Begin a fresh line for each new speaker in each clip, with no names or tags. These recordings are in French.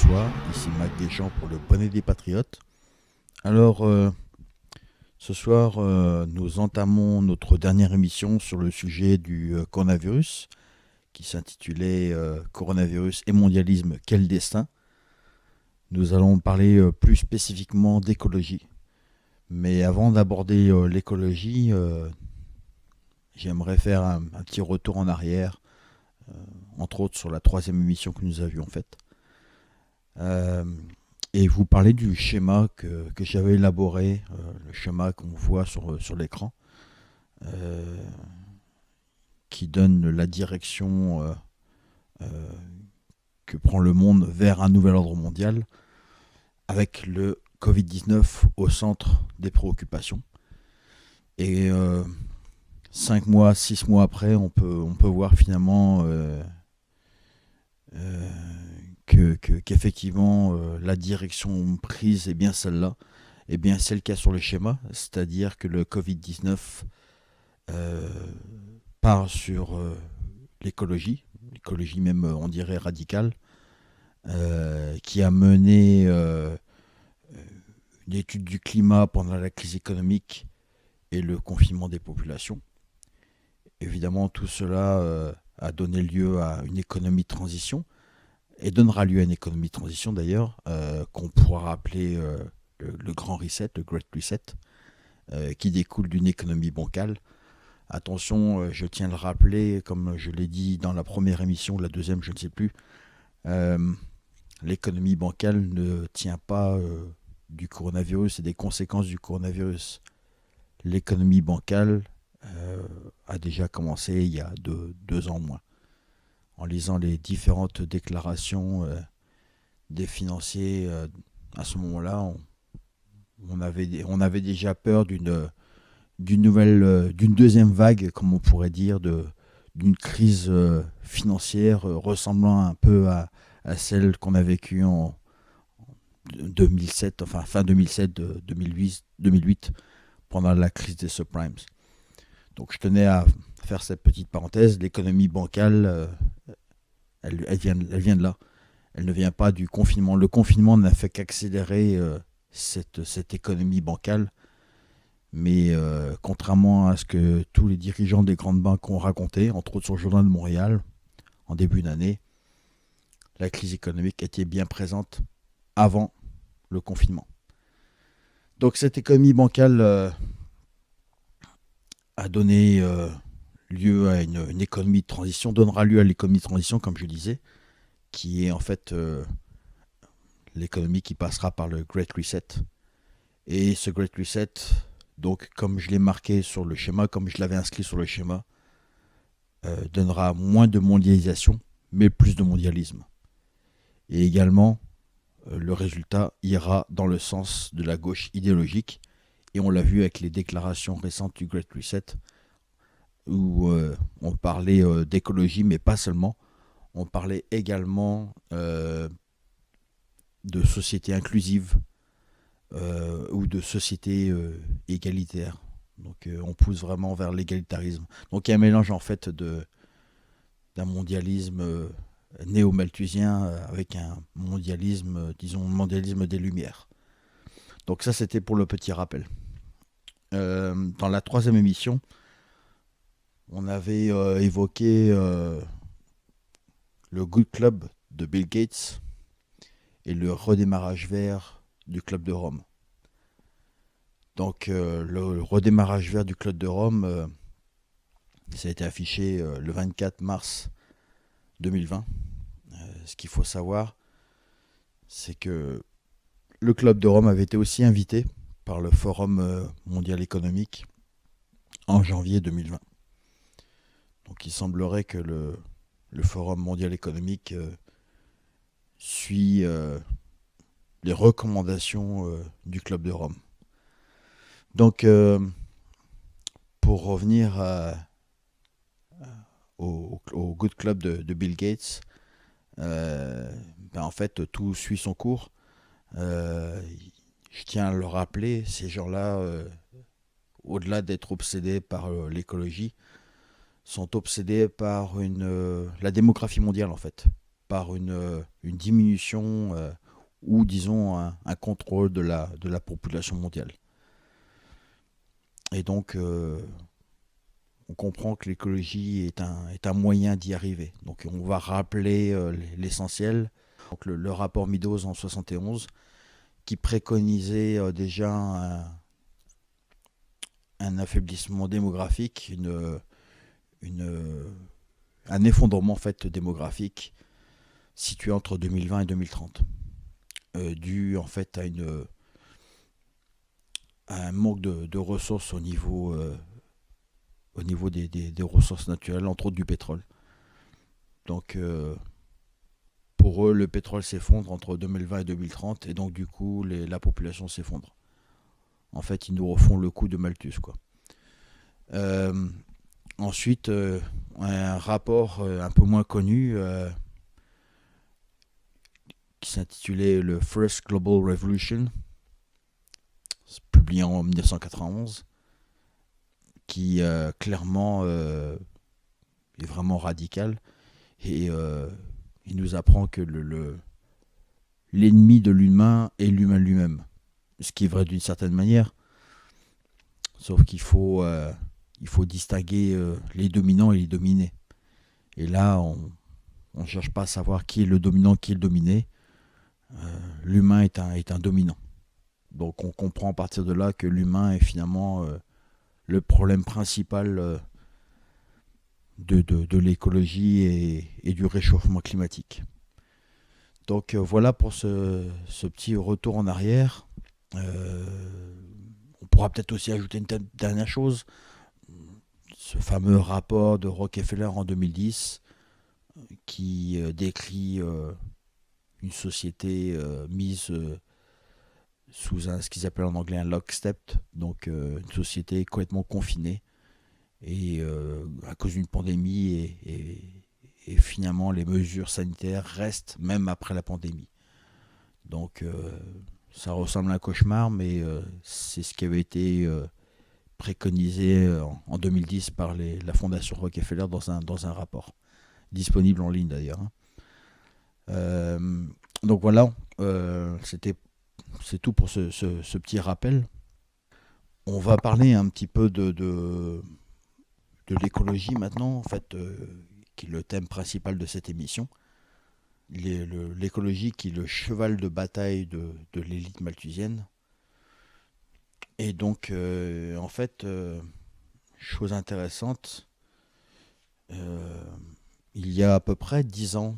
Bonsoir, ici Mac Deschamps pour le Bonnet des Patriotes. Alors, ce soir, nous entamons notre dernière émission sur le sujet du coronavirus, qui s'intitulait Coronavirus et mondialisme, quel destin. Nous allons parler plus spécifiquement d'écologie. Mais avant d'aborder l'écologie, j'aimerais faire un petit retour en arrière, entre autres sur la troisième émission que nous avions faite. Et vous parler du schéma que j'avais élaboré, le schéma qu'on voit sur l'écran, euh, qui donne la direction que prend le monde vers un nouvel ordre mondial, avec le Covid-19 au centre des préoccupations. Et 5 mois, 6 mois après, on peut voir finalement qu'effectivement la direction prise est bien celle-là, et bien celle qu'il y a sur le schéma, c'est-à-dire que le Covid-19 euh, part sur l'écologie même on dirait radicale, qui a mené une étude du climat pendant la crise économique et le confinement des populations. Évidemment, tout cela a donné lieu à une économie de transition, et donnera lieu à une économie de transition d'ailleurs, qu'on pourra appeler le Grand Reset, le Great Reset, qui découle d'une économie bancale. Attention, je tiens à le rappeler, comme je l'ai dit dans la première émission, la deuxième, je ne sais plus, euh, l'économie bancale ne tient pas du coronavirus et des conséquences du coronavirus. L'économie bancale a déjà commencé il y a 2 ans moins. En lisant les différentes déclarations des financiers à ce moment-là, on avait déjà peur d'une deuxième vague, comme on pourrait dire, d'une crise financière ressemblant un peu à celle qu'on a vécue en 2007, enfin fin 2007, 2008, pendant la crise des subprimes. Donc je tenais à faire cette petite parenthèse. L'économie bancale, elle vient de là. Elle ne vient pas du confinement. Le confinement n'a fait qu'accélérer cette économie bancale. Mais contrairement à ce que tous les dirigeants des grandes banques ont raconté, entre autres sur le journal de Montréal, en début d'année, la crise économique était bien présente avant le confinement. Donc cette économie bancale a donné lieu à une économie de transition, donnera lieu à l'économie de transition, comme je disais, qui est en fait l'économie qui passera par le Great Reset. Et ce Great Reset, donc comme je l'ai marqué sur le schéma, comme je l'avais inscrit sur le schéma, donnera moins de mondialisation, mais plus de mondialisme. Et également, le résultat ira dans le sens de la gauche idéologique. Et on l'a vu avec les déclarations récentes du Great Reset, où on parlait d'écologie, mais pas seulement. On parlait également de société inclusive ou de société égalitaire. Donc on pousse vraiment vers l'égalitarisme. Donc il y a un mélange en fait d'un mondialisme néo-malthusien avec un mondialisme, disons, mondialisme des Lumières. Donc ça c'était pour le petit rappel. Dans la troisième émission, on avait évoqué le Good Club de Bill Gates et le redémarrage vert du Club de Rome. Donc le redémarrage vert du Club de Rome, ça a été affiché le 24 mars 2020. Ce qu'il faut savoir, c'est que le Club de Rome avait été aussi invité par le Forum mondial économique en janvier 2020. Donc il semblerait que le Forum mondial économique suit les recommandations du Club de Rome. Donc pour revenir au Good Club de Bill Gates, en fait tout suit son cours. Je tiens à le rappeler, ces gens-là, au-delà d'être obsédés par l'écologie, sont obsédés par la démographie mondiale en fait. par une diminution ou disons un contrôle de la population mondiale. Et donc on comprend que l'écologie est un moyen d'y arriver. Donc on va rappeler l'essentiel. Donc le rapport Meadows en 71 qui préconisait déjà un affaiblissement démographique, un effondrement en fait démographique situé entre 2020 et 2030, dû en fait à un manque de ressources au niveau des ressources naturelles, entre autres du pétrole. Donc pour eux, le pétrole s'effondre entre 2020 et 2030 et donc du coup la population s'effondre. En fait, ils nous refont le coup de Malthus, quoi. Euh, Ensuite, un rapport un peu moins connu qui s'intitulait le First Global Revolution, publié en 1991, qui clairement est vraiment radical et il nous apprend que l'ennemi de l'humain est l'humain lui-même. Ce qui est vrai d'une certaine manière, sauf qu'il faut distinguer les dominants et les dominés. Et là, on ne cherche pas à savoir qui est le dominant, qui est le dominé. L'humain est un dominant. Donc on comprend à partir de là que l'humain est finalement le problème principal de l'écologie et du réchauffement climatique. Donc voilà pour ce petit retour en arrière. On pourra peut-être aussi ajouter une dernière chose. Ce fameux rapport de Rockefeller en 2010 qui décrit une société mise sous ce qu'ils appellent en anglais un lockstep, donc une société complètement confinée et à cause d'une pandémie et finalement les mesures sanitaires restent même après la pandémie. Donc ça ressemble à un cauchemar, mais c'est ce qui avait été préconisé en 2010 par la Fondation Rockefeller dans un rapport, disponible en ligne d'ailleurs. Donc voilà, c'est tout pour ce petit rappel. On va parler un petit peu de l'écologie maintenant, en fait, qui est le thème principal de cette émission. L'écologie qui est le cheval de bataille de l'élite malthusienne. Et donc, en fait, chose intéressante, il y a à peu près 10 ans,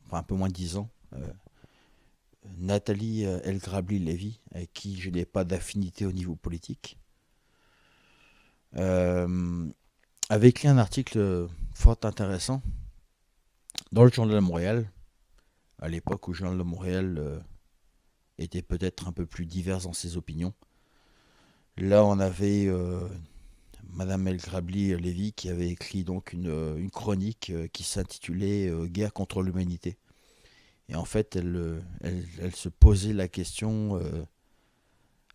enfin un peu moins de 10 ans, Nathalie El Grabli-Lévy, avec qui je n'ai pas d'affinité au niveau politique, avait écrit un article fort intéressant dans le Journal de Montréal, à l'époque où le Journal de Montréal était peut-être un peu plus divers dans ses opinions. Là, on avait Madame El Grabli-Lévy qui avait écrit donc une chronique qui s'intitulait Guerre contre l'humanité. Et en fait, elle se posait la question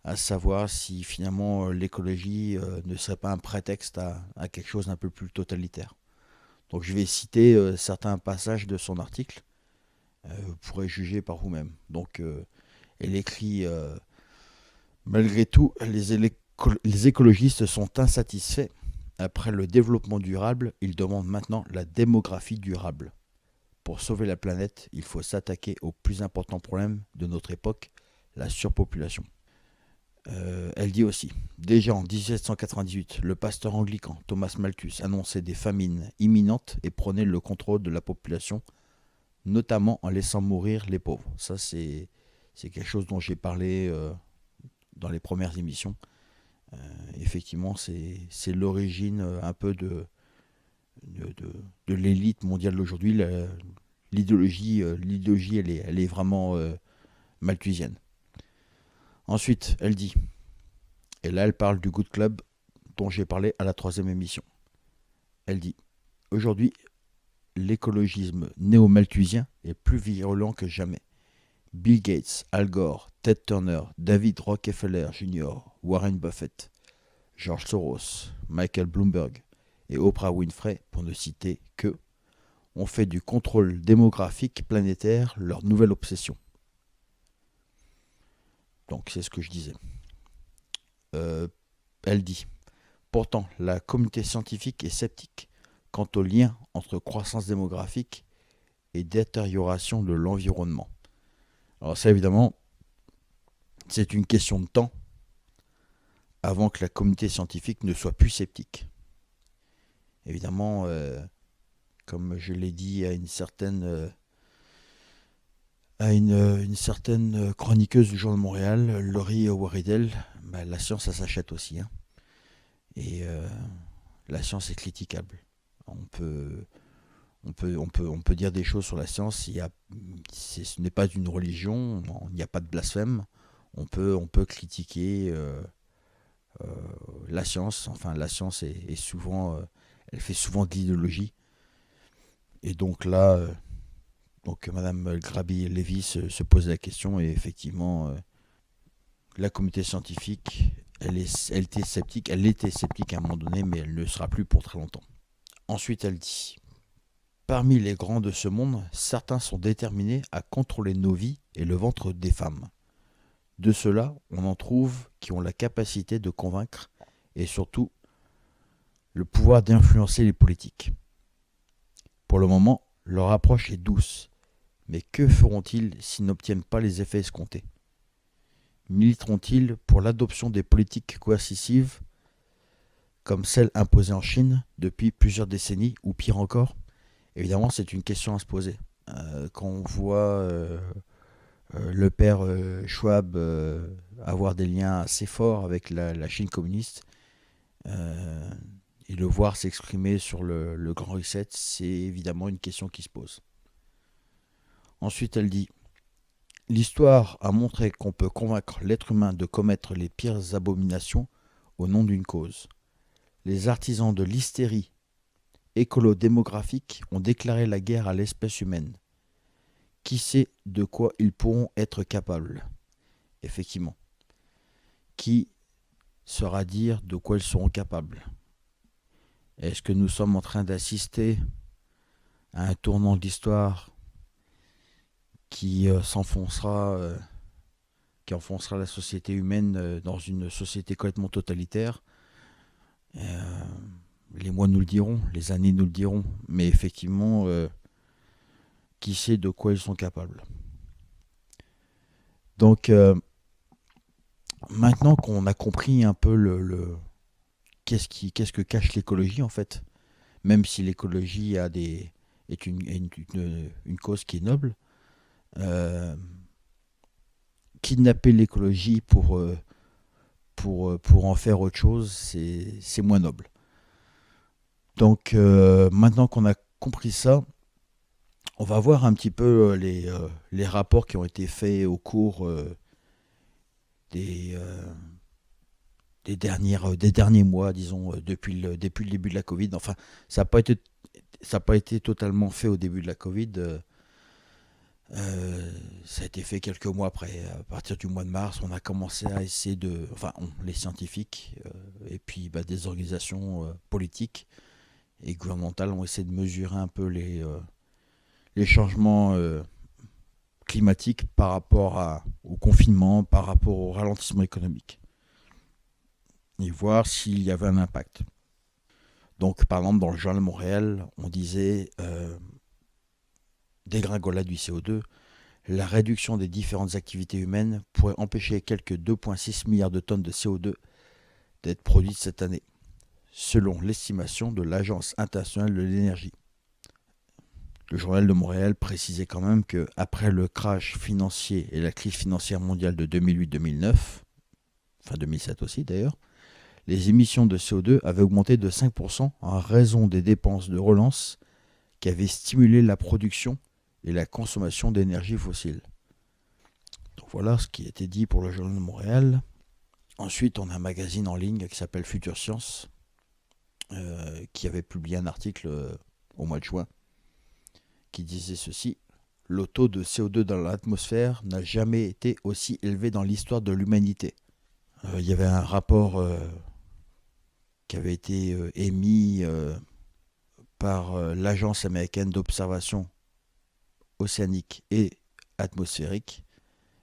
à savoir si finalement l'écologie ne serait pas un prétexte à quelque chose d'un peu plus totalitaire. Donc je vais citer certains passages de son article. Vous pourrez juger par vous-même. Donc elle écrit malgré tout, les écologistes sont insatisfaits. Après le développement durable, ils demandent maintenant la démographie durable. Pour sauver la planète, il faut s'attaquer au plus important problème de notre époque, la surpopulation. Elle dit aussi, déjà en 1798, le pasteur anglican Thomas Malthus annonçait des famines imminentes et prônait le contrôle de la population, notamment en laissant mourir les pauvres. Ça, c'est quelque chose dont j'ai parlé dans les premières émissions. Effectivement, c'est l'origine un peu de l'élite mondiale d'aujourd'hui. L'idéologie, elle est vraiment malthusienne. Ensuite, elle dit, et là elle parle du Good Club dont j'ai parlé à la 3e émission. Elle dit, aujourd'hui, l'écologisme néo-malthusien est plus virulent que jamais. Bill Gates, Al Gore, Ted Turner, David Rockefeller Jr., Warren Buffett, George Soros, Michael Bloomberg et Oprah Winfrey, pour ne citer que, ont fait du contrôle démographique planétaire leur nouvelle obsession. Donc c'est ce que je disais. Elle dit, pourtant la communauté scientifique est sceptique quant au lien entre croissance démographique et détérioration de l'environnement. Alors ça évidemment, c'est une question de temps avant que la communauté scientifique ne soit plus sceptique. Évidemment, comme je l'ai dit à une certaine chroniqueuse du Journal de Montréal, Laurie Waridel, la science, ça s'achète aussi. Hein. Et la science est critiquable. On peut dire des choses sur la science. Ce n'est pas une religion, il n'y a pas de blasphème. On peut critiquer la science. Enfin, la science est souvent, elle fait souvent de l'idéologie. Et donc là, Madame Graby-Lévy se pose la question et effectivement, la communauté elle était sceptique à un moment donné, mais elle ne le sera plus pour très longtemps. Ensuite, elle dit, parmi les grands de ce monde, certains sont déterminés à contrôler nos vies et le ventre des femmes. De ceux-là, on en trouve qui ont la capacité de convaincre et surtout le pouvoir d'influencer les politiques. Pour le moment, leur approche est douce, mais que feront-ils s'ils n'obtiennent pas les effets escomptés ? Militeront-ils pour l'adoption des politiques coercitives comme celles imposées en Chine depuis plusieurs décennies ou pire encore ? Évidemment, c'est une question à se poser. Quand on voit le père Schwab avoir des liens assez forts avec la Chine communiste et le voir s'exprimer sur le Grand Reset, c'est évidemment une question qui se pose. Ensuite, elle dit, l'histoire a montré qu'on peut convaincre l'être humain de commettre les pires abominations au nom d'une cause. Les artisans de l'hystérie écolo-démographique ont déclaré la guerre à l'espèce humaine. Qui sait de quoi ils pourront être capables ? Effectivement. Qui saura dire de quoi ils seront capables ? Est-ce que nous sommes en train d'assister à un tournant de l'histoire qui enfoncera la société humaine dans une société complètement totalitaire ? Les mois nous le diront, les années nous le diront, mais effectivement, qui sait de quoi ils sont capables. Donc, maintenant qu'on a compris un peu qu'est-ce que cache l'écologie en fait, même si l'écologie est une cause qui est noble, kidnapper l'écologie pour en faire autre chose, c'est moins noble. Donc maintenant qu'on a compris ça, on va voir un petit peu les rapports qui ont été faits au cours des derniers mois, disons, depuis le début de la Covid. Enfin, ça n'a pas été totalement fait au début de la Covid. Ça a été fait quelques mois après. À partir du mois de mars, on a commencé à essayer les scientifiques et puis des organisations politiques et gouvernementales ont essayé de mesurer un peu les changements climatiques par rapport au confinement, par rapport au ralentissement économique. Et voir s'il y avait un impact. Donc, par exemple, dans le Journal de Montréal, on disait dégringolade du CO2, la réduction des différentes activités humaines pourrait empêcher quelques 2,6 milliards de tonnes de CO2 d'être produites cette année, selon l'estimation de l'Agence internationale de l'énergie. Le Journal de Montréal précisait quand même qu'après le crash financier et la crise financière mondiale de 2008-2009, enfin 2007 aussi d'ailleurs, les émissions de CO2 avaient augmenté de 5% en raison des dépenses de relance qui avaient stimulé la production et la consommation d'énergie fossile. Donc voilà ce qui a été dit pour le Journal de Montréal. Ensuite, on a un magazine en ligne qui s'appelle Future Science, qui avait publié un article au mois de juin, qui disait ceci. Le taux de CO2 dans l'atmosphère n'a jamais été aussi élevé dans l'histoire de l'humanité. Il y avait un rapport qui avait été émis par l'Agence américaine d'observation océanique et atmosphérique,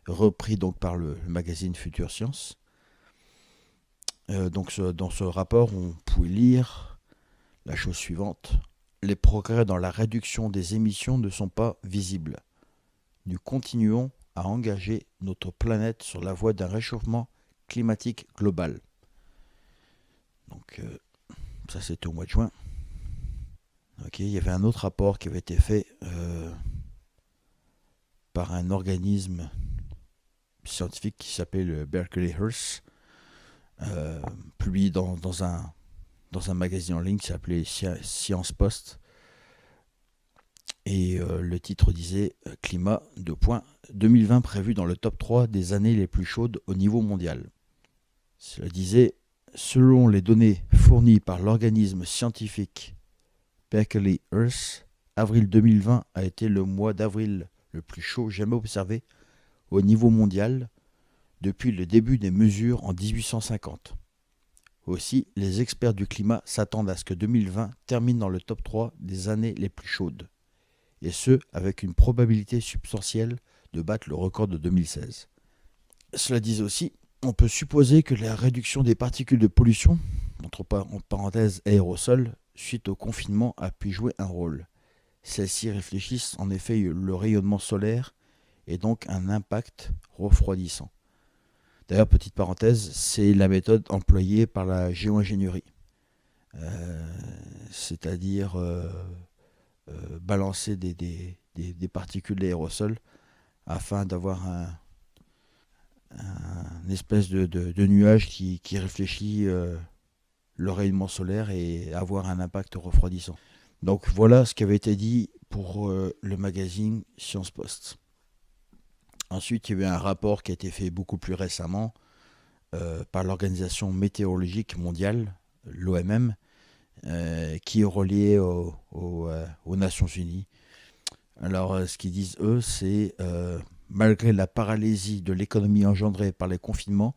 repris donc par le magazine Future Science. Dans ce rapport, on pouvait lire la chose suivante. Les progrès dans la réduction des émissions ne sont pas visibles. Nous continuons à engager notre planète sur la voie d'un réchauffement climatique global. Donc ça c'était au mois de juin. Ok, il y avait un autre rapport qui avait été fait par un organisme scientifique qui s'appelait le Berkeley Earth, publié dans un magazine en ligne qui s'appelait Science Post. Et le titre disait Climat, 2020 prévu dans le top 3 des années les plus chaudes au niveau mondial. Cela disait, selon les données fournies par l'organisme scientifique Berkeley Earth, avril 2020 a été le mois d'avril le plus chaud jamais observé au niveau mondial depuis le début des mesures en 1850. Aussi, les experts du climat s'attendent à ce que 2020 termine dans le top 3 des années les plus chaudes, et ce, avec une probabilité substantielle de battre le record de 2016. Cela dit aussi, on peut supposer que la réduction des particules de pollution, entre parenthèses aérosols, suite au confinement a pu jouer un rôle. Celles-ci réfléchissent en effet le rayonnement solaire et donc un impact refroidissant. D'ailleurs, petite parenthèse, c'est la méthode employée par la géo-ingénierie. C'est-à-dire balancer des particules d'aérosol afin d'avoir un espèce de nuage qui réfléchit le rayonnement solaire et avoir un impact refroidissant. Donc voilà ce qui avait été dit pour le magazine Science Post. Ensuite, il y avait un rapport qui a été fait beaucoup plus récemment par l'Organisation météorologique mondiale, l'OMM, qui est relié aux Nations Unies. Alors, ce qu'ils disent, eux, c'est malgré la paralysie de l'économie engendrée par les confinements,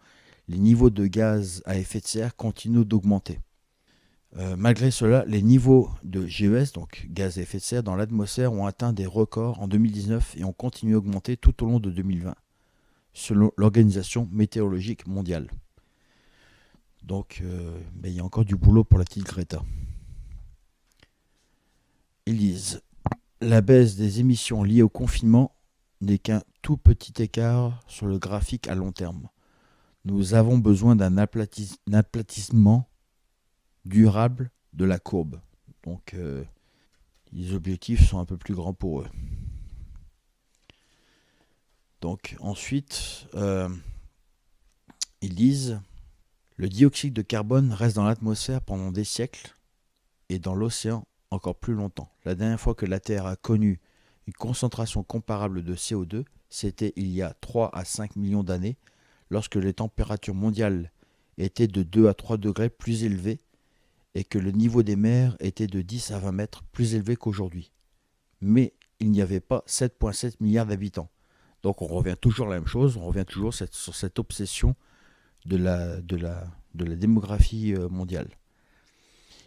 les niveaux de gaz à effet de serre continuent d'augmenter. Malgré cela, les niveaux de GES, donc gaz à effet de serre, dans l'atmosphère ont atteint des records en 2019 et ont continué à augmenter tout au long de 2020, selon l'Organisation météorologique mondiale. Donc, il y a encore du boulot pour la petite Greta. Ils disent, la baisse des émissions liées au confinement n'est qu'un tout petit écart sur le graphique à long terme. Nous avons besoin d'un aplatissement durable de la courbe. Donc, les objectifs sont un peu plus grands pour eux. Donc, ensuite, ils disent, le dioxyde de carbone reste dans l'atmosphère pendant des siècles et dans l'océan encore plus longtemps. La dernière fois que la Terre a connu une concentration comparable de CO2, c'était il y a 3 à 5 millions d'années, lorsque les températures mondiales étaient de 2 à 3 degrés plus élevées et que le niveau des mers était de 10 à 20 mètres plus élevé qu'aujourd'hui. Mais il n'y avait pas 7,7 milliards d'habitants. Donc on revient toujours à la même chose, on revient toujours sur cette obsession de la démographie mondiale.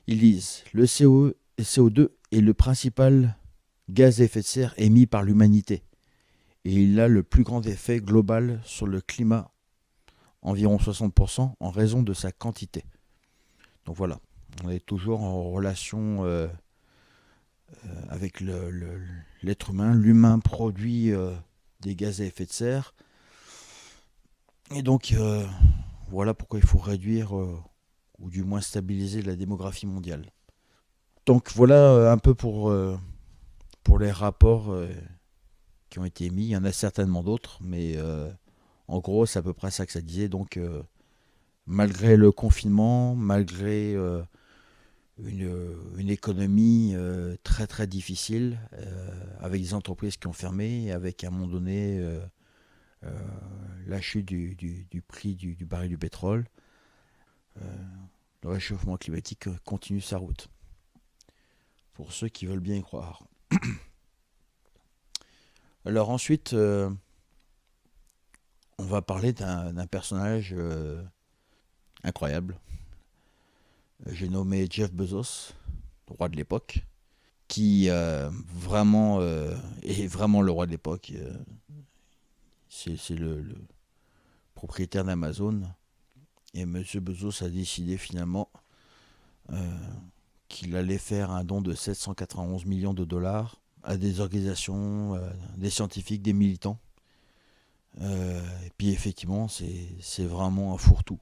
Ils disent, le CO2 est le principal gaz à effet de serre émis par l'humanité et il a le plus grand effet global sur le climat, environ 60% en raison de sa quantité. Donc voilà, on est toujours en relation avec l'être humain. L'humain produit des gaz à effet de serre et donc voilà pourquoi il faut réduire ou du moins stabiliser la démographie mondiale. Donc voilà un peu pour les rapports qui ont été émis. Il y en a certainement d'autres, mais en gros c'est à peu près ça que ça disait. Donc malgré le confinement, malgré une économie très très difficile, avec des entreprises qui ont fermé, avec à un moment donné la chute du prix du baril du pétrole, le réchauffement climatique continue sa route. Pour ceux qui veulent bien y croire. Alors ensuite, on va parler d'un personnage incroyable. J'ai nommé Jeff Bezos, le roi de l'époque. qui vraiment est vraiment le roi de l'époque. C'est le propriétaire d'Amazon. Et Monsieur Bezos a décidé finalement euh, qu'il allait faire un don de 791 millions de dollars à des organisations, des scientifiques, des militants. Et puis effectivement, c'est vraiment un fourre-tout.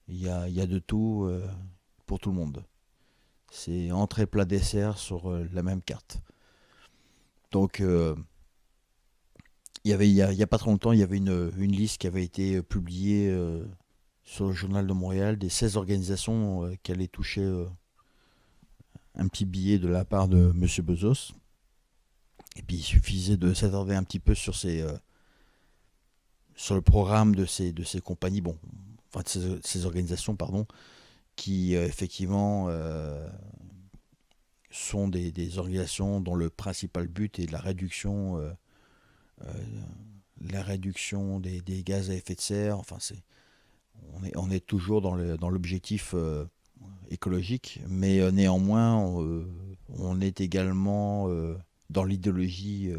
Il y a de tout pour tout le monde. C'est entrée plat dessert sur la même carte. Donc il y a pas trop longtemps, il y avait une liste qui avait été publiée sur le journal de Montréal des 16 organisations qui allaient toucher un petit billet de la part de Monsieur Bezos. Et puis il suffisait de s'attarder un petit peu sur le programme de ces compagnies, bon, enfin de ces organisations, pardon, qui effectivement sont des organisations dont le principal but est euh, la réduction des gaz à effet de serre. Enfin, on est toujours dans l'objectif écologique, mais néanmoins, on est également dans l'idéologie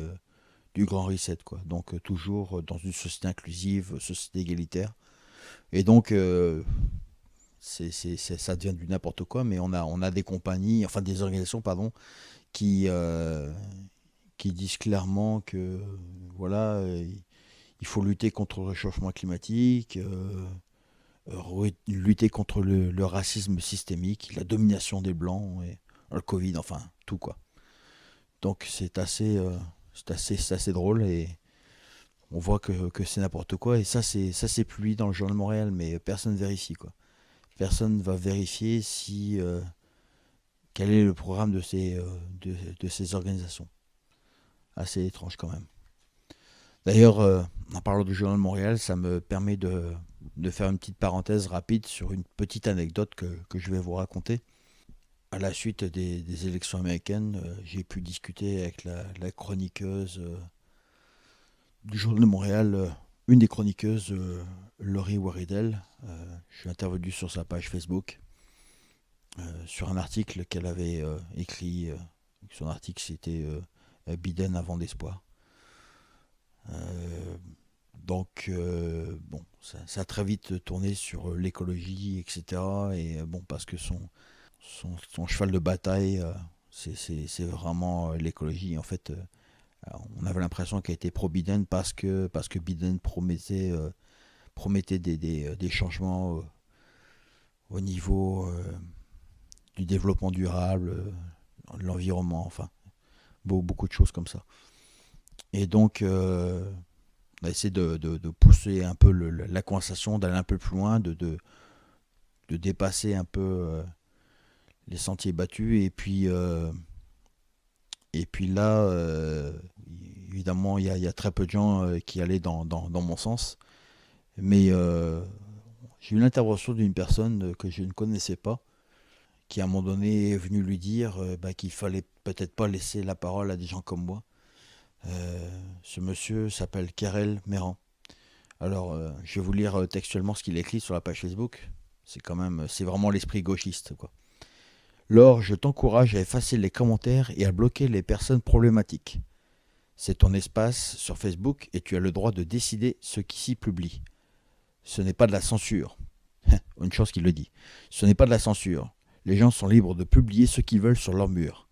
du grand reset, quoi. Donc toujours dans une société inclusive, société égalitaire. Et donc ça devient du n'importe quoi, mais on a des compagnies, enfin des organisations, pardon, qui, euh, qui disent clairement que voilà, il faut lutter contre le réchauffement climatique, lutter contre le racisme systémique, la domination des blancs, et le Covid, enfin tout quoi. Donc c'est assez drôle et on voit que c'est n'importe quoi et ça c'est publié dans le journal de Montréal, mais personne vérifie quoi. Personne va vérifier si quel est le programme de ces organisations. Assez étrange quand même. D'ailleurs, en parlant du journal de Montréal, ça me permet de faire une petite parenthèse rapide sur une petite anecdote que je vais vous raconter. À la suite des élections américaines, j'ai pu discuter avec la chroniqueuse du journal de Montréal, une des chroniqueuses, Laurie Waridel. Je suis intervenu sur sa page Facebook, sur un article qu'elle avait écrit. Son article, c'était Biden avant d'espoir. Euh, donc, bon, ça a très vite tourné sur l'écologie, etc. Et bon, parce que son cheval de bataille, c'est vraiment l'écologie. En fait, on avait l'impression qu'elle était pro-Biden parce que Biden promettait des changements au niveau du développement durable, de l'environnement, enfin, beaucoup de choses comme ça. Et donc, on a essayé de pousser un peu la conversation, d'aller un peu plus loin, de dépasser un peu les sentiers battus. Et puis là, évidemment, il y a très peu de gens qui allaient dans mon sens. Mais j'ai eu l'intervention d'une personne que je ne connaissais pas, qui à un moment donné est venue lui dire bah, qu'il fallait peut-être pas laisser la parole à des gens comme moi. Ce monsieur s'appelle Karel Méran. Alors, je vais vous lire textuellement ce qu'il écrit sur la page Facebook. C'est vraiment l'esprit gauchiste, quoi. Laure, je t'encourage à effacer les commentaires et à bloquer les personnes problématiques. C'est ton espace sur Facebook et tu as le droit de décider ce qui s'y publie. Ce n'est pas de la censure. Une chose qu'il le dit. Ce n'est pas de la censure. Les gens sont libres de publier ce qu'ils veulent sur leur mur.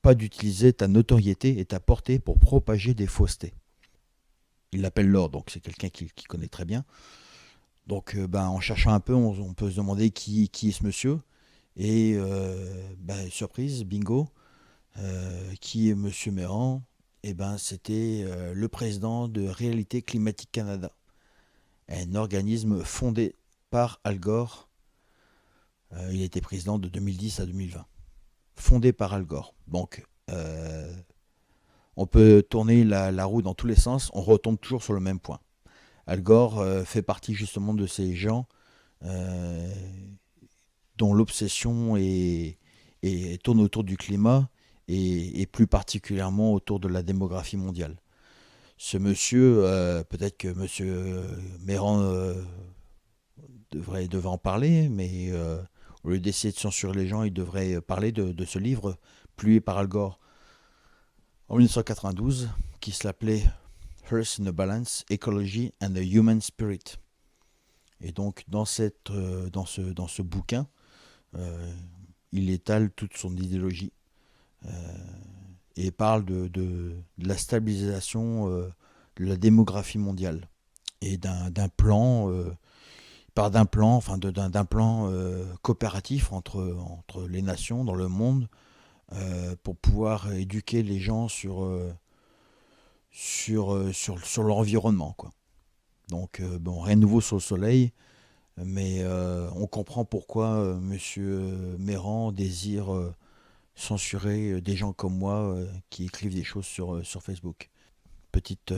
Pas d'utiliser ta notoriété et ta portée pour propager des faussetés. Il l'appelle Laure, donc c'est quelqu'un qui connaît très bien. Donc en cherchant un peu, on peut se demander qui est ce monsieur. Et surprise, bingo, qui est Monsieur Méran? Eh ben, c'était le président de Réalité Climatique Canada, un organisme fondé par Al Gore. Il était président de 2010 à 2020. Fondé par Al Gore. Donc, on peut tourner la roue dans tous les sens, on retombe toujours sur le même point. Al Gore fait partie justement de ces gens euh, dont l'obsession tourne autour du climat et plus particulièrement autour de la démographie mondiale. Ce monsieur, peut-être que monsieur Méran devrait en parler, mais au lieu d'essayer de censurer les gens, il devrait parler de ce livre publié par Al Gore en 1992, qui s'appelait Earth in a Balance, Ecology and the Human Spirit. Et donc dans ce bouquin, il étale toute son idéologie et parle de la stabilisation de la démographie mondiale et d'un plan, il parle d'un plan, d'un plan coopératif entre les nations dans le monde pour pouvoir éduquer les gens sur l'environnement, quoi. Donc bon, rien de nouveau sur le soleil, mais on comprend pourquoi Monsieur Méran désire censurer des gens comme moi qui écrivent des choses sur Facebook. Petite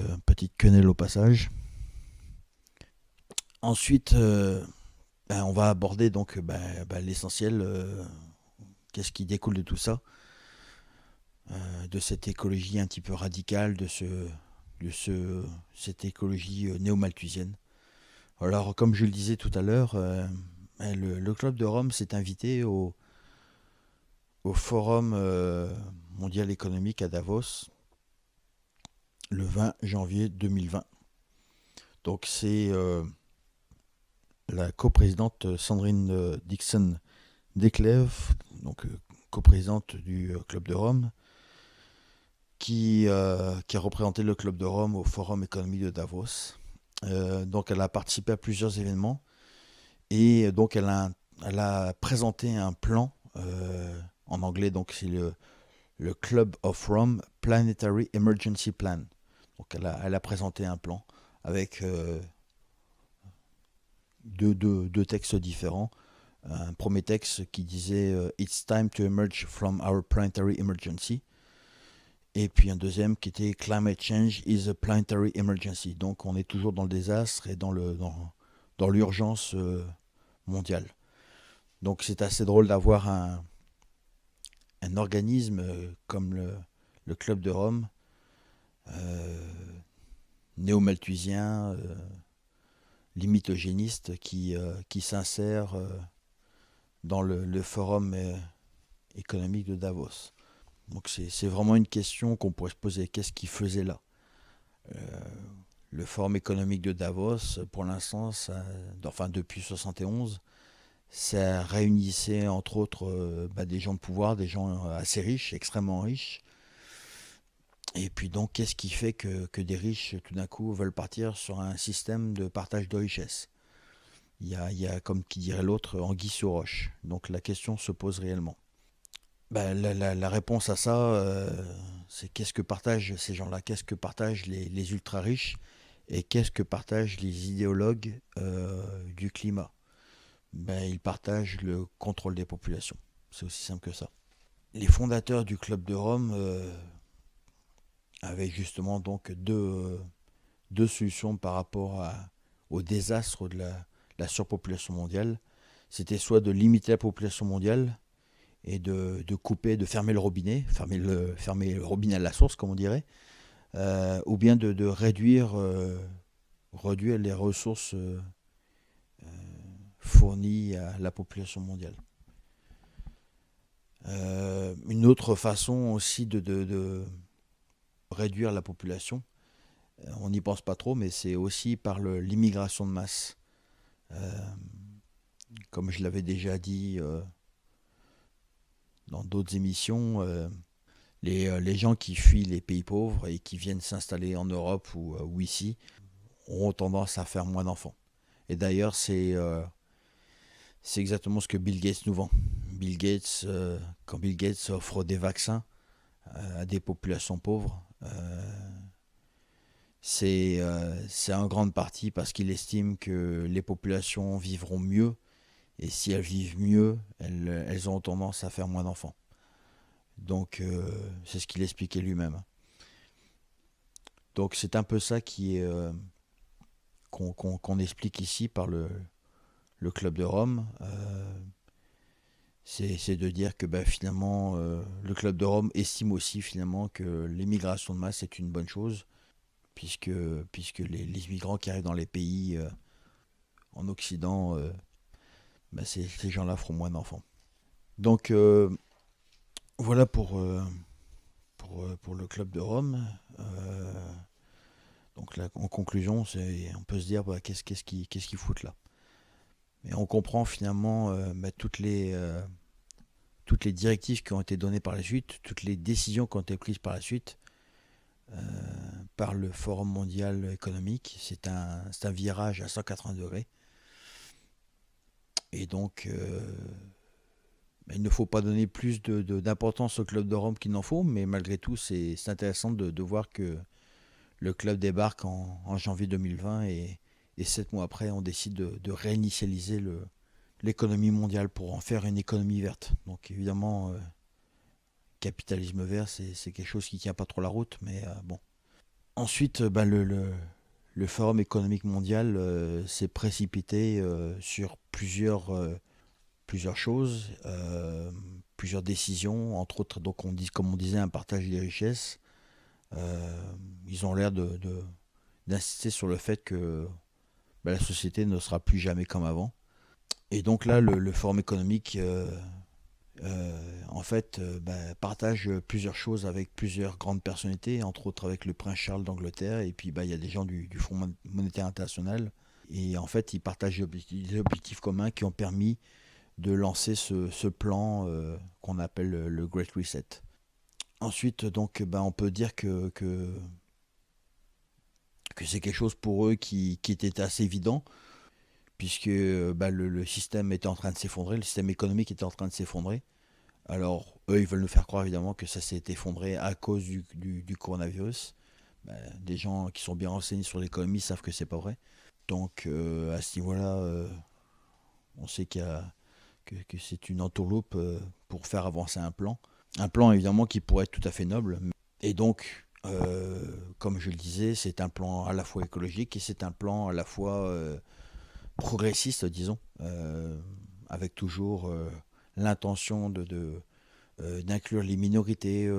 quenelle au passage. Ensuite, on va aborder donc l'essentiel, qu'est-ce qui découle de tout ça, de cette écologie un petit peu radicale, cette écologie néo-malthusienne. Alors, comme je le disais tout à l'heure, le Club de Rome s'est invité au Forum mondial économique à Davos le 20 janvier 2020. Donc c'est la coprésidente Sandrine Dixon Declève, donc coprésidente du Club de Rome, qui a représenté le Club de Rome au Forum économique de Davos. Donc elle a participé à plusieurs événements et donc elle a présenté un plan en anglais, donc c'est le Club of Rome Planetary Emergency Plan. Donc elle a présenté un plan avec deux textes différents. Un premier texte qui disait It's time to emerge from our planetary emergency. Et puis un deuxième qui était Climate change is a planetary emergency. Donc on est toujours dans le désastre et dans l'urgence mondiale. Donc c'est assez drôle d'avoir un organisme comme le Club de Rome, néo-malthusien, limite eugéniste, qui s'insère dans le forum économique de Davos. Donc c'est vraiment une question qu'on pourrait se poser. Qu'est-ce qu'il faisait là? Le forum économique de Davos, pour l'instant, depuis 1971, ça réunissait entre autres des gens de pouvoir, des gens assez riches, extrêmement riches. Et puis donc, qu'est-ce qui fait que des riches, tout d'un coup, veulent partir sur un système de partage de richesses? Il y a, comme qui dirait l'autre, anguille sur roche. Donc la question se pose réellement. La réponse à ça, c'est qu'est-ce que partagent ces gens-là? Qu'est-ce que partagent les ultra-riches? Et qu'est-ce que partagent les idéologues du climat? Ils partagent le contrôle des populations. C'est aussi simple que ça. Les fondateurs du Club de Rome avaient justement donc deux solutions par rapport au désastre de la surpopulation mondiale. C'était soit de limiter la population mondiale et de couper, de fermer le robinet, fermer le robinet à la source, comme on dirait, ou bien de réduire les ressources fournies à la population mondiale. Une autre façon aussi de réduire la population, on n'y pense pas trop, mais c'est aussi par l'immigration de masse. Comme je l'avais déjà dit dans d'autres émissions, les gens qui fuient les pays pauvres et qui viennent s'installer en Europe ou ici auront tendance à faire moins d'enfants. Et d'ailleurs, c'est exactement ce que Bill Gates nous vend. Quand Bill Gates offre des vaccins à des populations pauvres, c'est en grande partie parce qu'il estime que les populations vivront mieux, et si elles vivent mieux, elles auront tendance à faire moins d'enfants. Donc c'est ce qu'il expliquait lui-même. Donc c'est un peu ça qu'on explique ici par le Club de Rome. C'est de dire que finalement le Club de Rome estime aussi finalement que l'immigration de masse est une bonne chose, puisque les immigrants qui arrivent dans les pays en Occident, ces gens-là feront moins d'enfants. Donc Voilà pour le club de Rome. Euh, donc là, en conclusion, on peut se dire bah, qu'est-ce qu'ils foutent là. Et on comprend finalement bah, toutes les directives qui ont été données par la suite, toutes les décisions qui ont été prises par la suite par le Forum mondial économique. C'est un virage à 180 degrés. Et donc, il ne faut pas donner plus d'importance au club de Rome qu'il n'en faut, mais malgré tout, c'est intéressant de voir que le club débarque en janvier 2020 et 7 mois après, on décide de réinitialiser l'économie mondiale pour en faire une économie verte. Donc évidemment, capitalisme vert, c'est quelque chose qui tient pas trop la route, mais bon. Ensuite, bah, le Forum économique mondial s'est précipité sur plusieurs choses, plusieurs décisions, entre autres, donc comme on disait, un partage des richesses. Ils ont l'air d'insister sur le fait que bah, la société ne sera plus jamais comme avant. Et donc là, le Forum économique, en fait, bah, partage plusieurs choses avec plusieurs grandes personnalités, entre autres avec le prince Charles d'Angleterre, et puis bah, il y a des gens du Fonds monétaire international. Et en fait, ils partagent des objectifs communs qui ont permis de lancer ce plan qu'on appelle le Great Reset. Ensuite, donc, bah, on peut dire que c'est quelque chose pour eux qui était assez évident, puisque bah, le système était en train de s'effondrer, le système économique était en train de s'effondrer. Alors, eux, ils veulent nous faire croire évidemment que ça s'est effondré à cause du coronavirus. Bah, des gens qui sont bien renseignés sur l'économie savent que c'est pas vrai. Donc, à ce niveau-là, on sait que c'est une entourloupe pour faire avancer un plan. Un plan évidemment qui pourrait être tout à fait noble. Et donc, comme je le disais, c'est un plan à la fois écologique et c'est un plan à la fois progressiste, disons, avec toujours l'intention d'inclure les minorités,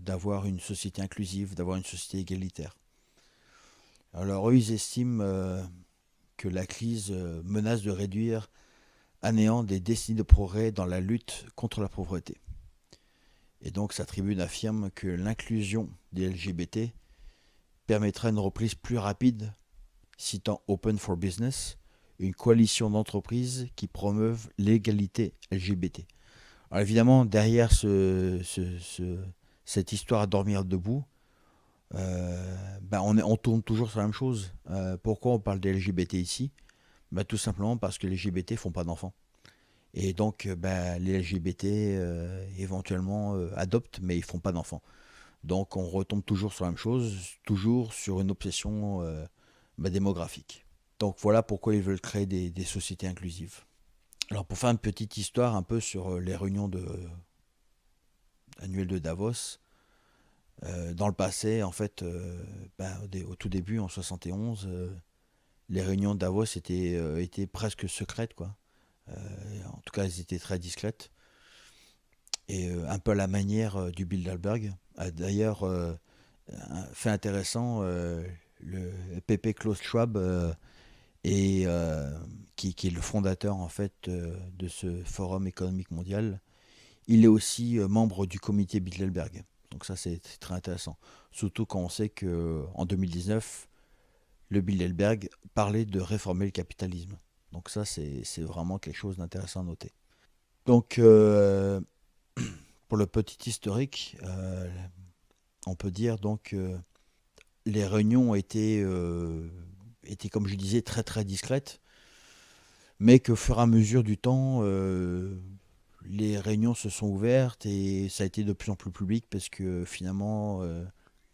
d'avoir une société inclusive, d'avoir une société égalitaire. Alors eux, ils estiment que la crise menace de réduire à néant des décennies de progrès dans la lutte contre la pauvreté. Et donc sa tribune affirme que l'inclusion des LGBT permettra une reprise plus rapide, citant Open for Business, une coalition d'entreprises qui promeuvent l'égalité LGBT. Alors évidemment, derrière cette histoire à dormir debout, ben on tourne toujours sur la même chose. Pourquoi on parle des LGBT ici? Ben tout simplement parce que les LGBT font pas d'enfants. Et donc, ben, les LGBT éventuellement adoptent, mais ils font pas d'enfants. Donc, on retombe toujours sur la même chose, toujours sur une obsession ben, démographique. Donc, voilà pourquoi ils veulent créer des sociétés inclusives. Alors, pour faire une petite histoire un peu sur les réunions annuelles de Davos, dans le passé, en fait, ben, au tout début, en 71, les réunions de Davos étaient presque secrètes, quoi. En tout cas, elles étaient très discrètes. Et un peu à la manière du Bilderberg. D'ailleurs, un fait intéressant, le Pepe Klaus Schwab, qui est le fondateur en fait de ce forum économique mondial, il est aussi membre du comité Bilderberg. Donc ça c'est très intéressant. Surtout quand on sait qu'en 2019, le Bilderberg parlait de réformer le capitalisme. Donc ça c'est vraiment quelque chose d'intéressant à noter. Donc pour le petit historique, on peut dire donc les réunions étaient, comme je disais, très très discrètes, mais qu'au fur et à mesure du temps, les réunions se sont ouvertes et ça a été de plus en plus public parce que finalement,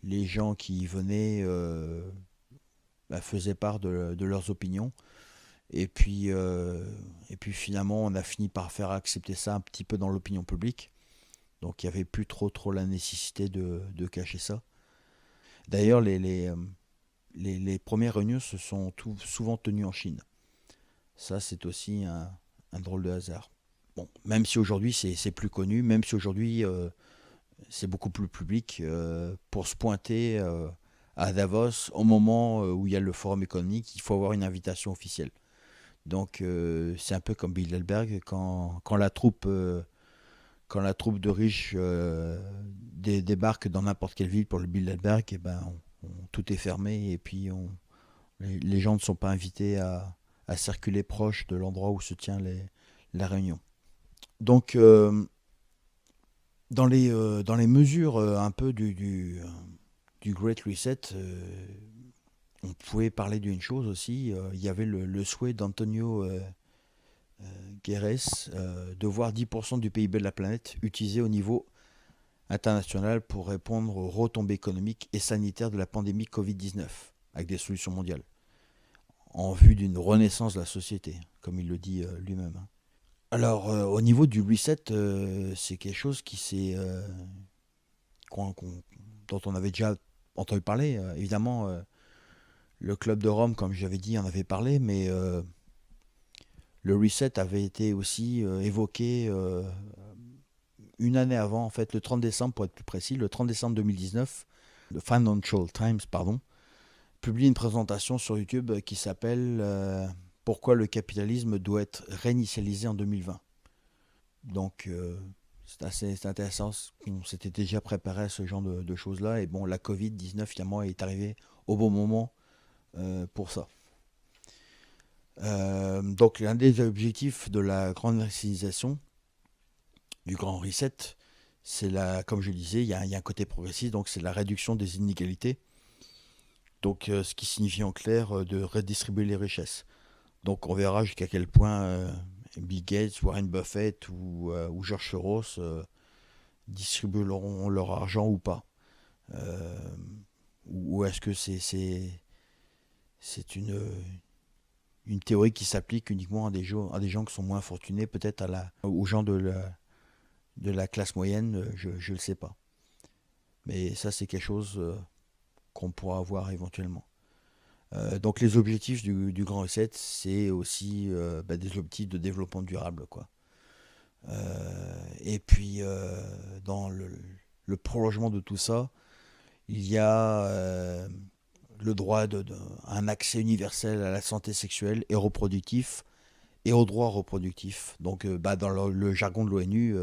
les gens qui y venaient bah, faisaient part de leurs opinions. Et puis finalement, on a fini par faire accepter ça un petit peu dans l'opinion publique. Donc il n'y avait plus trop la nécessité de cacher ça. D'ailleurs, les premières réunions se sont souvent tenues en Chine. Ça, c'est aussi un drôle de hasard. Bon, même si aujourd'hui c'est plus connu, même si aujourd'hui c'est beaucoup plus public, pour se pointer à Davos au moment où il y a le forum économique, il faut avoir une invitation officielle. Donc c'est un peu comme Bilderberg, quand la troupe quand la troupe de riches débarque dans n'importe quelle ville pour le Bilderberg, et ben, tout est fermé et puis les gens ne sont pas invités à circuler proche de l'endroit où se tient la réunion. Donc, dans les mesures un peu du Great Reset, on pouvait parler d'une chose aussi. Il y avait le souhait d'Antonio Guterres de voir 10% du PIB de la planète utilisé au niveau international pour répondre aux retombées économiques et sanitaires de la pandémie Covid-19, avec des solutions mondiales, en vue d'une renaissance de la société, comme il le dit lui-même. Alors, au niveau du reset, c'est quelque chose dont on avait déjà entendu parler. Évidemment, le club de Rome, comme j'avais dit, en avait parlé, mais le reset avait été aussi évoqué une année avant, en fait, le 30 décembre, pour être plus précis, le 30 décembre 2019, le Financial Times, publie une présentation sur YouTube qui s'appelle Pourquoi le capitalisme doit être réinitialisé en 2020. Donc, c'est intéressant. On s'était déjà préparé à ce genre de choses-là. Et bon, la Covid-19, finalement, est arrivée au bon moment pour ça. Donc, l'un des objectifs de la grande réinitialisation, du grand reset, c'est comme je le disais, il y a un côté progressiste, donc c'est la réduction des inégalités. Donc, ce qui signifie en clair de redistribuer les richesses. Donc, on verra jusqu'à quel point Bill Gates, Warren Buffett ou George Soros distribueront leur argent ou pas. Ou est-ce que c'est une théorie qui s'applique uniquement à des gens qui sont moins fortunés, peut-être aux gens de la classe moyenne, je ne le sais pas. Mais ça, c'est quelque chose qu'on pourra avoir éventuellement. Donc les objectifs du Grand Reset, c'est aussi des objectifs de développement durable, quoi. Et puis, dans le prolongement de tout ça, il y a le droit à un accès universel à la santé sexuelle et reproductif et aux droits reproductifs. Donc, dans le jargon de l'ONU,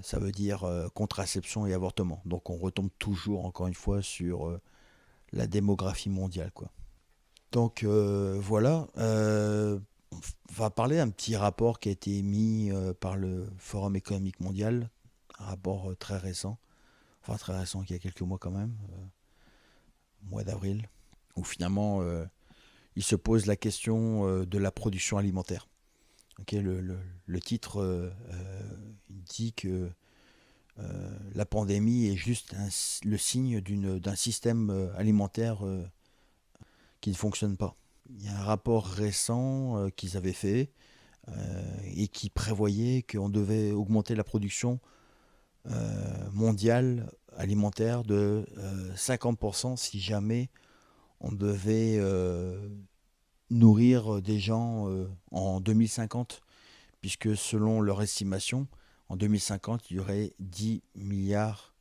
ça veut dire contraception et avortement. Donc, on retombe toujours, encore une fois, sur la démographie mondiale, quoi. Donc, voilà. On va parler d'un petit rapport qui a été émis par le Forum économique mondial, un rapport très récent, enfin très récent, il y a quelques mois quand même, mois d'avril, où finalement il se pose la question de la production alimentaire. Okay, le titre dit que la pandémie est juste le signe d'un système alimentaire qui ne fonctionne pas. Il y a un rapport récent qu'ils avaient fait et qui prévoyait qu'on devait augmenter la production mondiale alimentaire de 50% si jamais on devait nourrir des gens en 2050, puisque selon leur estimation, en 2050, il y aurait 10 milliards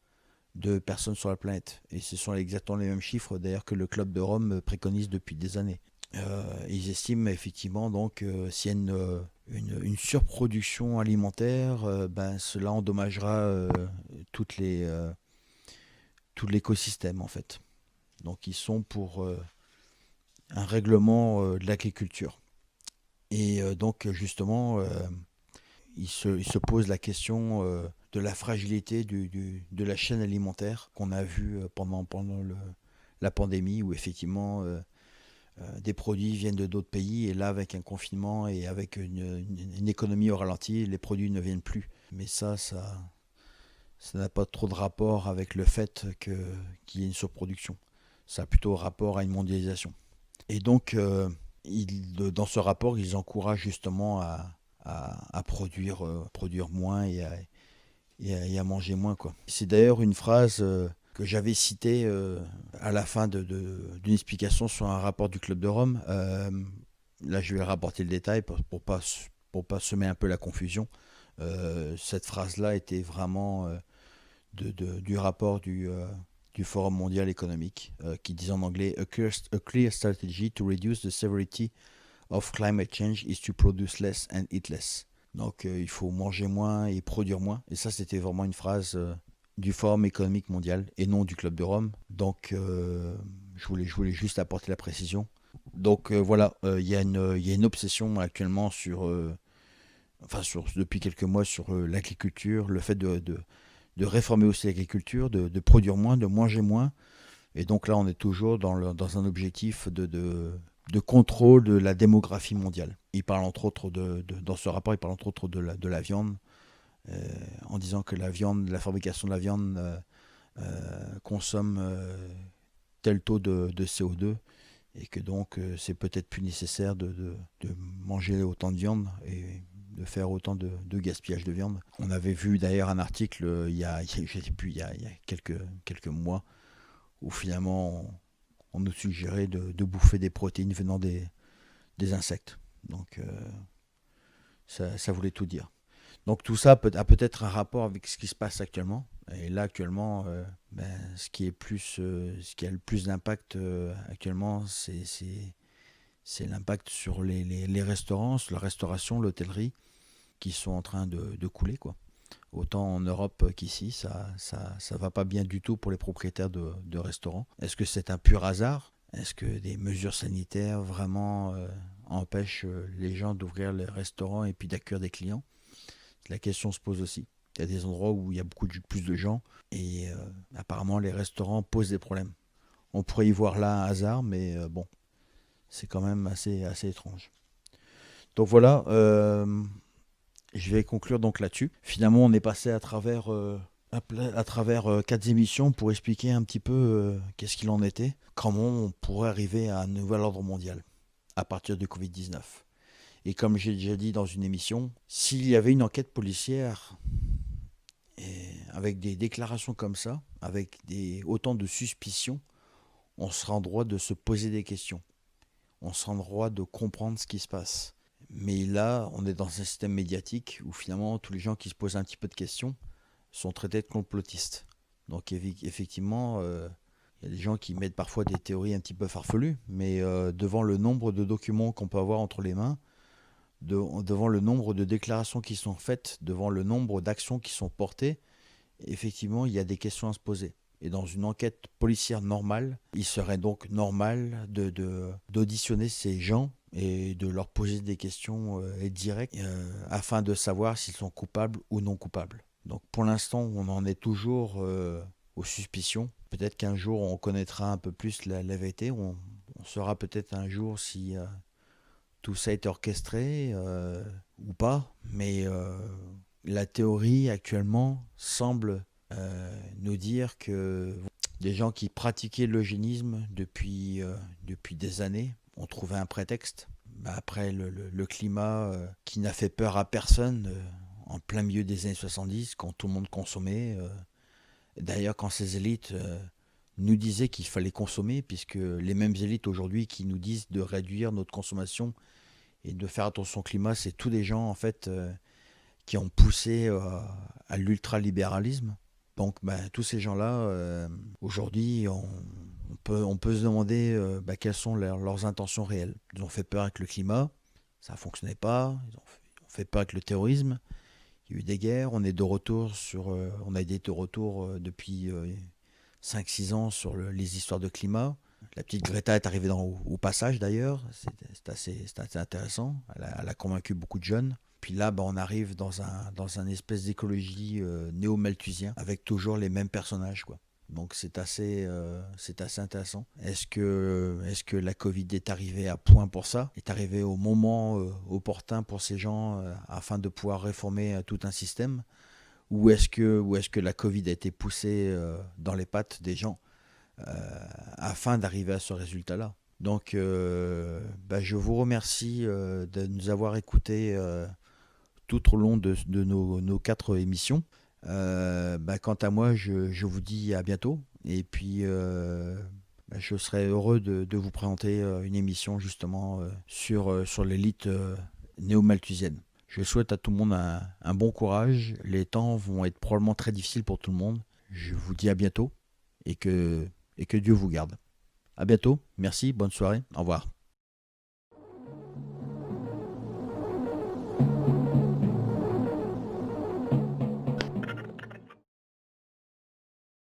de personnes sur la planète. Et ce sont exactement les mêmes chiffres d'ailleurs que le Club de Rome préconise depuis des années. Ils estiment effectivement donc s'il y a une surproduction alimentaire, cela endommagera tout l'écosystème en fait. Donc ils sont pour un règlement de l'agriculture. Et donc justement, il se pose la question de la fragilité de la chaîne alimentaire qu'on a vu pendant la pandémie, où effectivement des produits viennent de d'autres pays, et là avec un confinement et avec une économie au ralenti, les produits ne viennent plus. Mais ça n'a pas trop de rapport avec le fait qu'il y ait une surproduction. Ça a plutôt rapport à une mondialisation. Et donc, dans ce rapport, ils encouragent justement à produire moins et à manger moins, quoi. C'est d'ailleurs une phrase que j'avais citée à la fin d'une explication sur un rapport du Club de Rome. Là, je vais rapporter le détail pour pas semer un peu la confusion. Cette phrase-là était vraiment du rapport du Forum mondial économique, qui dit en anglais a clear strategy to reduce the severity of climate change is to produce less and eat less. Donc il faut manger moins et produire moins. Et ça, c'était vraiment une phrase du Forum économique mondial et non du Club de Rome. Donc je voulais juste apporter la précision. Donc voilà, il y a une obsession actuellement depuis quelques mois sur l'agriculture, le fait de réformer aussi l'agriculture, de produire moins, de manger moins. Et donc là, on est toujours dans un objectif de contrôle de la démographie mondiale. Il parle entre autres dans ce rapport, il parle entre autres de la viande, en disant que la fabrication de la viande consomme tel taux de CO2 et que donc c'est peut-être plus nécessaire de manger autant de viande et de faire autant de gaspillage de viande. On avait vu d'ailleurs un article je sais plus, il y a quelques mois où finalement on nous suggérait de bouffer des protéines venant des insectes. Donc ça voulait tout dire. Donc tout ça a peut-être un rapport avec ce qui se passe actuellement. Et là actuellement, ce qui a le plus d'impact actuellement, c'est l'impact sur les restaurants, sur la restauration, l'hôtellerie, qui sont en train de couler, quoi. Autant en Europe qu'ici, ça va pas bien du tout pour les propriétaires de restaurants. Est-ce que c'est un pur hasard? Est-ce que des mesures sanitaires vraiment empêchent les gens d'ouvrir les restaurants et puis d'accueillir des clients? La question se pose aussi. Il y a des endroits où il y a plus de gens et apparemment les restaurants posent des problèmes. On pourrait y voir là un hasard, mais bon, c'est quand même assez étrange. Donc voilà, je vais conclure donc là-dessus. Finalement, on est passé à travers 4 émissions pour expliquer un petit peu qu'est-ce qu'il en était, comment on pourrait arriver à un nouvel ordre mondial à partir du Covid-19. Et comme j'ai déjà dit dans une émission, s'il y avait une enquête policière avec des déclarations comme ça, avec autant de suspicions, on sera en droit de se poser des questions. On sera en droit de comprendre ce qui se passe. Mais là, on est dans un système médiatique où finalement tous les gens qui se posent un petit peu de questions sont traités de complotistes. Donc effectivement, il y a des gens qui mettent parfois des théories un petit peu farfelues, mais devant le nombre de documents qu'on peut avoir entre les mains, devant le nombre de déclarations qui sont faites, devant le nombre d'actions qui sont portées, effectivement, il y a des questions à se poser. Et dans une enquête policière normale, il serait donc normal d'auditionner ces gens et de leur poser des questions directes afin de savoir s'ils sont coupables ou non coupables. Donc pour l'instant, on en est toujours aux suspicions. Peut-être qu'un jour, on connaîtra un peu plus la vérité. On saura peut-être un jour si tout ça est orchestré ou pas. Mais la théorie actuellement semble nous dire que des gens qui pratiquaient l'eugénisme depuis des années ont trouvé un prétexte. Après le climat qui n'a fait peur à personne en plein milieu des années 70, quand tout le monde consommait. D'ailleurs, quand ces élites nous disaient qu'il fallait consommer, puisque les mêmes élites aujourd'hui qui nous disent de réduire notre consommation et de faire attention au climat, c'est tous des gens en fait qui ont poussé à l'ultralibéralisme. Donc tous ces gens-là, aujourd'hui, on peut se demander quelles sont leurs intentions réelles. Ils ont fait peur avec le climat, ça ne fonctionnait pas. Ils ont fait peur avec le terrorisme. Il y a eu des guerres. On a été de retour depuis 5-6 ans sur les histoires de climat. La petite Greta est arrivée au passage d'ailleurs. C'est assez intéressant. Elle a convaincu beaucoup de jeunes. Puis là, on arrive dans un espèce d'écologie néo-malthusien avec toujours les mêmes personnages, quoi. Donc c'est assez intéressant. Est-ce que la Covid est arrivée à point pour ça? Est arrivée au moment opportun pour ces gens afin de pouvoir réformer tout un système? Ou est-ce que la Covid a été poussée dans les pattes des gens afin d'arriver à ce résultat-là? Donc je vous remercie de nous avoir écoutés tout au long de nos 4 émissions. Quant à moi, je vous dis à bientôt. Et puis, je serai heureux de vous présenter une émission justement sur l'élite néo-malthusienne. Je souhaite à tout le monde un bon courage. Les temps vont être probablement très difficiles pour tout le monde. Je vous dis à bientôt et que Dieu vous garde. À bientôt. Merci. Bonne soirée. Au revoir.